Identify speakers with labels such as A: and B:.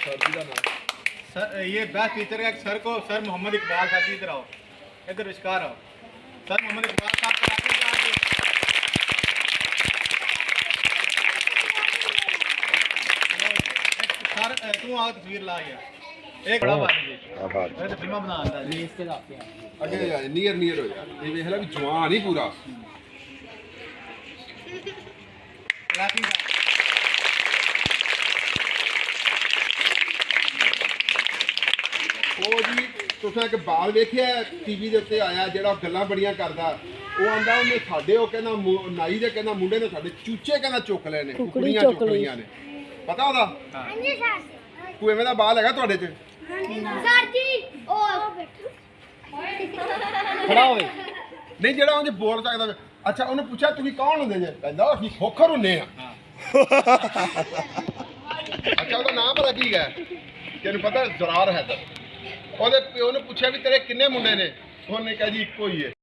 A: Sir ये best teacher का sir को सर मोहम्मद इकबाल साहब इधर आओ, इधर विस्कार आओ। सर मोहम्मद इकबाल साहब सर तू आओ तस्वीर ला यार एक बड़ा बात है मैं तो फिल्म बना आता है इसके साथ
B: अगे नियर नियर हो यार ये देख ले भी जवान ही पूरा ਉਹ ਜੀ ਤੁਸੀਂ ਇੱਕ ਬਾਲ ਵੇਖਿਆ ਟੀਵੀ ਦੇ ਉੱਤੇ ਆਇਆ ਜਿਹੜਾ ਗੱਲਾਂ ਬੜੀਆਂ ਕਰਦਾ ਉਹ ਆਂਦਾ ਉਹਨੇ ਸਾਡੇ ਉਹ ਕਹਿੰਦਾ ਨਾਈ ਦੇ ਕਹਿੰਦਾ ਮੁੰਡੇ ਨੇ ਸਾਡੇ ਚੂਚੇ ਕਹਿੰਦਾ ਚੁੱਕ ਲਏ ਨੇ ਕੁਕੜੀਆਂ ਚੁੱਕ ਲਈਆਂ ਨੇ ਪਤਾ ਉਹਦਾ ਹਾਂਜੀ ਸਰ ਕੋਈ ਐਵੇਂ ਦਾ ਬਾਲ ਹੈਗਾ ਤੁਹਾਡੇ 'ਚ
C: ਸਰ ਜੀ ਉਹ
A: ਖੜਾ ਹੋਵੇ
B: ਨਹੀਂ ਜਿਹੜਾ ਉਹਨੇ ਬੋਲ ਸਕਦਾ ਅੱਛਾ ਉਹਨੇ ਪੁੱਛਿਆ ਤੁਸੀਂ ਕੌਣ ਹੁੰਦੇ ਜੇ ਕਹਿੰਦਾ ਅਸੀਂ ਖੋਖਰ ਹੁੰਨੇ ਆ ਅੱਛਾ ਉਹਦਾ ਨਾਮ ਪਤਾ ਕੀ ਹੈ ਤੈਨੂੰ ਪਤਾ ਜ਼ਰਾਰ ਹੈਦਰ ਉਹਦੇ ਪਿਓ ਨੇ ਪੁੱਛਿਆ ਵੀ ਤੇਰੇ ਕਿੰਨੇ ਮੁੰਡੇ ਨੇ ਉਹਨੇ ਕਿਹਾ ਜੀ ਇੱਕੋ ਹੀ ਹੈ